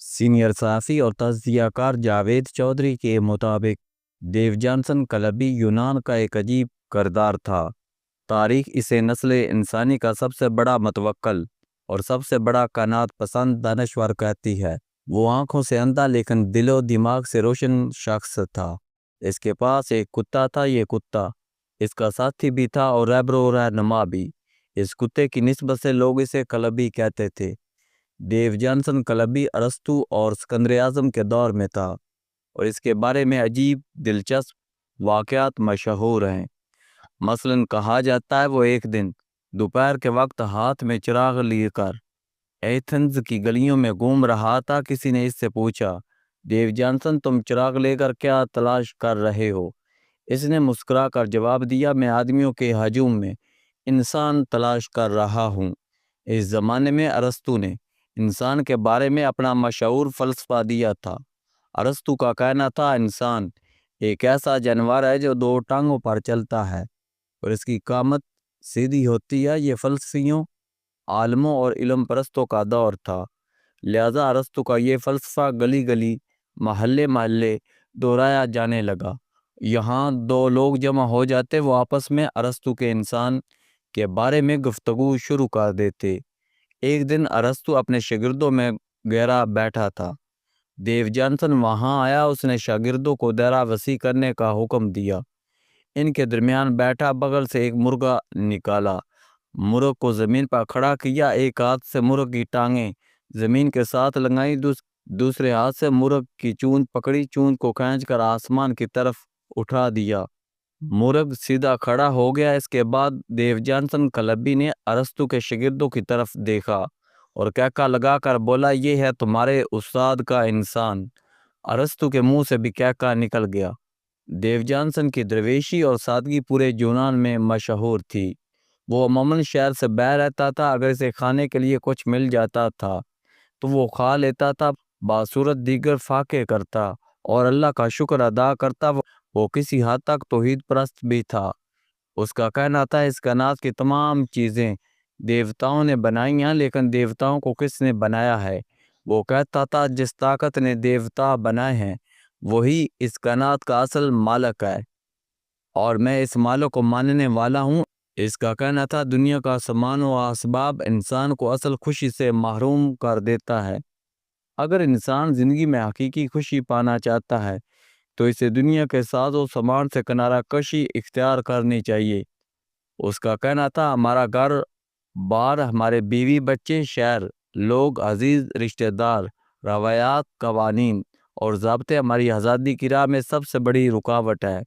Senior صحافی اور تجزیہ کار جاوید چودھری کے مطابق ڈیو جانسن کلبی یونان کا ایک عجیب کردار تھا۔ تاریخ اسے نسل انسانی کا سب سے بڑا متوکل اور سب سے بڑا قناعت پسند دانشور کہتی ہے۔ وہ آنکھوں سے اندھا لیکن دل و دماغ سے روشن شخص تھا۔ اس کے پاس ایک کتا تھا، یہ کتا اس کا ساتھی بھی تھا اور رہبر و رہنما بھی۔ اس کتے کی نسبت سے لوگ اسے کلبی کہتے تھے۔ ڈیو جانسن کلبی ارسطو اور اسکندر اعظم کے دور میں تھا اور اس کے بارے میں عجیب دلچسپ واقعات مشہور ہیں۔ مثلاً کہا جاتا ہے وہ ایک دن دوپہر کے وقت ہاتھ میں چراغ لے کر ایتھنز کی گلیوں میں گھوم رہا تھا۔ کسی نے اس سے پوچھا، ڈیو جانسن تم چراغ لے کر کیا تلاش کر رہے ہو؟ اس نے مسکرا کر جواب دیا، میں آدمیوں کے ہجوم میں انسان تلاش کر رہا ہوں۔ اس زمانے میں ارسطو نے انسان کے بارے میں اپنا مشہور فلسفہ دیا تھا۔ ارسطو کا کہنا تھا انسان ایک ایسا جانور ہے جو دو ٹانگوں پر چلتا ہے اور اس کی قامت سیدھی ہوتی ہے۔ یہ فلسفیوں، عالموں اور علم پرستوں کا دور تھا، لہذا ارسطو کا یہ فلسفہ گلی گلی، محلے محلے دہرایا جانے لگا۔ یہاں دو لوگ جمع ہو جاتے، وہ آپس میں ارسطو کے انسان کے بارے میں گفتگو شروع کر دیتے۔ ایک دن ارسطو اپنے شاگردوں میں گہرا بیٹھا تھا۔ ڈیو جانسن وہاں آیا، اس نے شاگردوں کو دائرہ وسیع کرنے کا حکم دیا۔ ان کے درمیان بیٹھا، بغل سے ایک مرغا نکالا، مرغ کو زمین پر کھڑا کیا، ایک ہاتھ سے مرغ کی ٹانگیں زمین کے ساتھ لگائیں، دوسرے ہاتھ سے مرغ کی چونچ پکڑی، چونچ کو کھینچ کر آسمان کی طرف اٹھا دیا، مرغ سیدھا کھڑا ہو گیا۔ اس کے بعد ڈیو جانسن کلبی نے ارسطو کے شاگردوں کی طرف دیکھا اور کہکا لگا کر بولا، یہ ہے تمہارے استاد کا انسان۔ ارسطو کے منہ سے بھی کہکا نکل گیا۔ ڈیو جانسن کی درویشی اور سادگی پورے یونان میں مشہور تھی۔ وہ عموماً شہر سے باہر رہتا تھا، اگر اسے کھانے کے لیے کچھ مل جاتا تھا تو وہ کھا لیتا تھا، باصورت دیگر فاقے کرتا اور اللہ کا شکر ادا کرتا۔ وہ کسی حد تک توحید پرست بھی تھا۔ اس کا کہنا تھا اس کائنات کی تمام چیزیں دیوتاؤں نے بنائی ہیں، لیکن دیوتاؤں کو کس نے بنایا ہے؟ وہ کہتا تھا جس طاقت نے دیوتا بنائے ہیں وہی اس کائنات کا اصل مالک ہے اور میں اس مالک کو ماننے والا ہوں۔ اس کا کہنا تھا دنیا کا سامان و اسباب انسان کو اصل خوشی سے محروم کر دیتا ہے۔ اگر انسان زندگی میں حقیقی خوشی پانا چاہتا ہے تو اسے دنیا کے ساز و سامان سے کنارہ کشی اختیار کرنی چاہیے۔ اس کا کہنا تھا ہمارا گھر بار، ہمارے بیوی بچے، شہر، لوگ عزیز، رشتہ دار، روایات، قوانین اور ضابطے ہماری آزادی کی راہ میں سب سے بڑی رکاوٹ ہے۔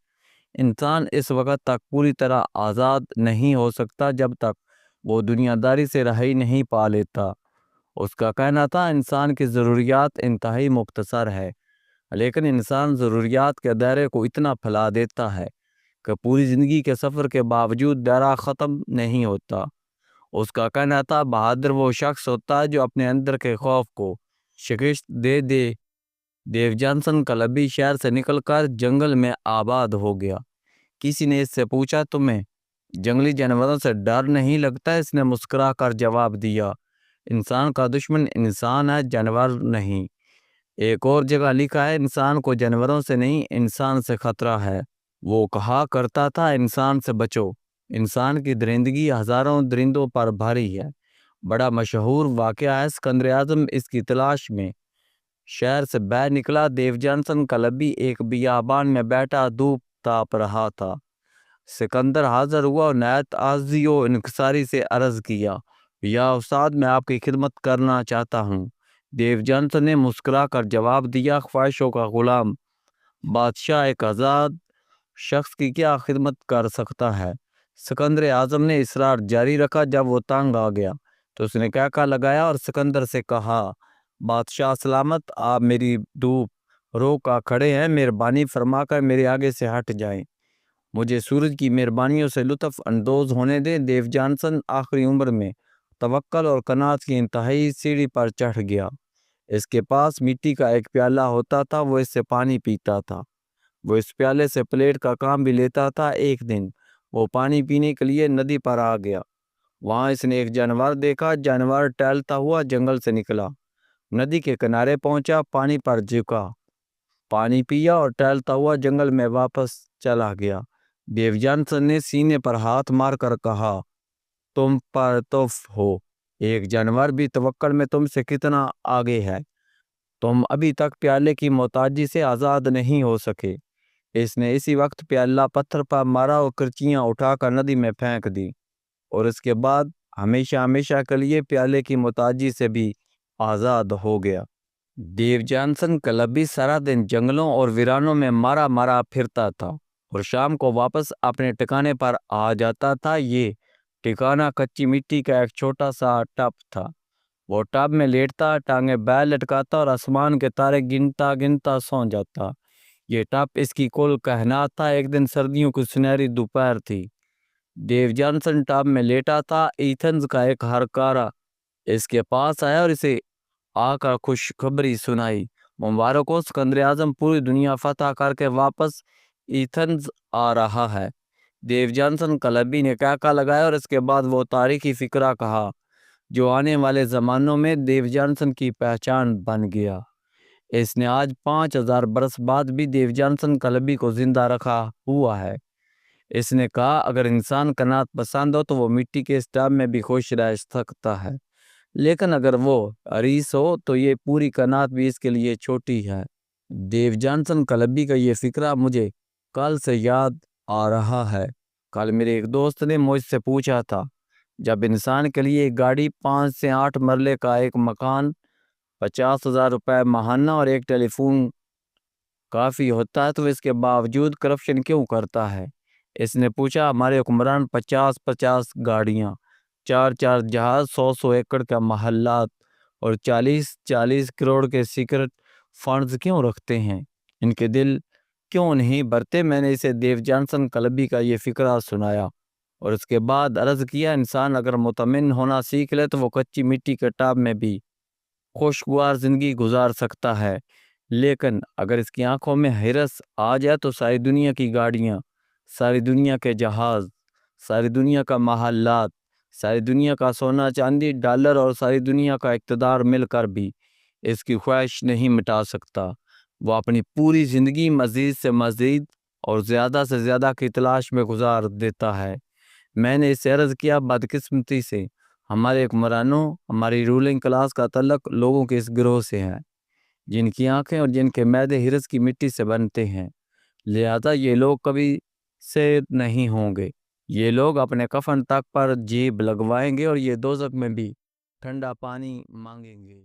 انسان اس وقت تک پوری طرح آزاد نہیں ہو سکتا جب تک وہ دنیا داری سے رہائی نہیں پا لیتا۔ اس کا کہنا تھا انسان کی ضروریات انتہائی مختصر ہے، لیکن انسان ضروریات کے دائرے کو اتنا پھیلا دیتا ہے کہ پوری زندگی کے سفر کے باوجود دائرہ ختم نہیں ہوتا۔ اس کا کہنا تھا بہادر وہ شخص ہوتا ہے جو اپنے اندر کے خوف کو شکست دے دے۔ ڈیو جانسن کلبی شہر سے نکل کر جنگل میں آباد ہو گیا۔ کسی نے اس سے پوچھا تمہیں جنگلی جانوروں سے ڈر نہیں لگتا؟ اس نے مسکرا کر جواب دیا، انسان کا دشمن انسان ہے، جانور نہیں۔ ایک اور جگہ لکھا ہے انسان کو جانوروں سے نہیں انسان سے خطرہ ہے۔ وہ کہا کرتا تھا انسان سے بچو، انسان کی درندگی ہزاروں درندوں پر بھاری ہے۔ بڑا مشہور واقعہ ہے، اسکندر اعظم اس کی تلاش میں شہر سے باہر نکلا۔ ڈیو جانسن کلبی ایک بیابان میں بیٹھا دھوپ تاپ رہا تھا۔ سکندر حاضر ہوا اور نہایت عاجزی و انکساری سے عرض کیا، یا استاد میں آپ کی خدمت کرنا چاہتا ہوں۔ ڈیو جانسن نے مسکرا کر جواب دیا، خواہشوں کا غلام بادشاہ ایک آزاد شخص کی کیا خدمت کر سکتا ہے؟ سکندر اعظم نے اصرار جاری رکھا۔ جب وہ تنگ آ گیا تو اس نے کہکا لگایا اور سکندر سے کہا، بادشاہ سلامت، آپ میری دھوپ روکا کھڑے ہیں، مہربانی فرما کر میرے آگے سے ہٹ جائیں، مجھے سورج کی مہربانیوں سے لطف اندوز ہونے دیں۔ ڈیو جانسن آخری عمر میں توکل اور قناعت کی انتہائی سیڑھی پر چڑھ گیا۔ اس کے پاس مٹی کا ایک پیالہ ہوتا تھا، وہ اس سے پانی پیتا تھا، وہ اس پیالے سے پلیٹ کا کام بھی لیتا تھا۔ ایک دن وہ پانی پینے کے لیے ندی پر آ گیا، وہاں اس نے ایک جانور دیکھا۔ جانور ٹہلتا ہوا جنگل سے نکلا، ندی کے کنارے پہنچا، پانی پر جھکا، پانی پیا اور ٹہلتا ہوا جنگل میں واپس چلا گیا۔ ڈیو جانسن نے سینے پر ہاتھ مار کر کہا، تم پرتوف ہو، ایک جانور بھی توکل میں تم سے کتنا آگے ہے۔ تم ابھی تک پیالے کی محتاجی سے آزاد نہیں ہو سکے۔ اس نے اسی وقت پیالہ پتھر پر مارا اور کرچیاں اٹھا کر ندی میں پھینک دی، اور اس کے بعد ہمیشہ ہمیشہ کے لیے پیالے کی محتاجی سے بھی آزاد ہو گیا۔ ڈیو جانسن کلبی سارا دن جنگلوں اور ویرانوں میں مارا مارا پھرتا تھا اور شام کو واپس اپنے ٹھکانے پر آ جاتا تھا۔ یہ ٹھکانہ کچی مٹی کا ایک چھوٹا سا ٹب تھا۔ وہ ٹب میں لیٹتا، ٹانگیں بیل لٹکاتا اور آسمان کے تارے گنتا گنتا سو جاتا۔ یہ ٹب اس کی کل کائنات تھا۔ ایک دن سردیوں کی سنہری دوپہر تھی۔ ڈیو جانسن ٹب میں لیٹا تھا۔ ایتھنز کا ایک ہرکارا اس کے پاس آیا اور اسے آ کر خوشخبری سنائی، مبارک ہو، سکندر اعظم پوری دنیا فتح کر کے واپس ایتھنز آ رہا ہے۔ ڈیو جانسن کلبی نے کہکا لگایا اور اس کے بعد وہ تاریخی فقرہ کہا جو آنے والے زمانوں میں ڈیو جانسن کی پہچان بن گیا۔ اس نے آج 5000 برس بعد بھی ڈیو جانسن کلبی کو زندہ رکھا ہوا ہے۔ اس نے کہا، اگر انسان کنات پسند ہو تو وہ مٹی کے اس ٹب میں بھی خوش رہ سکتا ہے، لیکن اگر وہ عریس ہو تو یہ پوری کنات بھی اس کے لیے چھوٹی ہے۔ ڈیو جانسن کلبی کا یہ فقرہ مجھے کل سے یاد آ رہا ہے۔ کل میرے ایک دوست نے مجھ سے پوچھا تھا، جب انسان کے لیے ایک گاڑی، 5 سے 8 مرلے کا ایک مکان، 50,000 روپے ماہانہ اور ایک ٹیلی فون کافی ہوتا ہے تو اس کے باوجود کرپشن کیوں کرتا ہے؟ اس نے پوچھا، ہمارے حکمران 50 گاڑیاں، 4 جہاز، 100 ایکڑ کا محلات اور 40 کروڑ کے سیکرٹ فنڈز کیوں رکھتے ہیں؟ ان کے دل کیوں نہیں بھرتے؟ میں نے اسے ڈیو جانسن کلبی کا یہ فقرہ سنایا اور اس کے بعد عرض کیا، انسان اگر مطمئن ہونا سیکھ لے تو وہ کچی مٹی کے ٹب میں بھی خوشگوار زندگی گزار سکتا ہے، لیکن اگر اس کی آنکھوں میں ہرس آ جائے تو ساری دنیا کی گاڑیاں، ساری دنیا کے جہاز، ساری دنیا کا محلات، ساری دنیا کا سونا چاندی ڈالر اور ساری دنیا کا اقتدار مل کر بھی اس کی خواہش نہیں مٹا سکتا۔ وہ اپنی پوری زندگی مزید سے مزید اور زیادہ سے زیادہ کی تلاش میں گزار دیتا ہے۔ میں نے اسے عرض کیا، بدقسمتی سے ہمارے حکمرانوں، ہماری رولنگ کلاس کا تعلق لوگوں کے اس گروہ سے ہے جن کی آنکھیں اور جن کے معدے ہرس کی مٹی سے بنتے ہیں، لہذا یہ لوگ کبھی سے نہیں ہوں گے۔ یہ لوگ اپنے کفن تک پر جیب لگوائیں گے اور یہ دوزخ میں بھی ٹھنڈا پانی مانگیں گے۔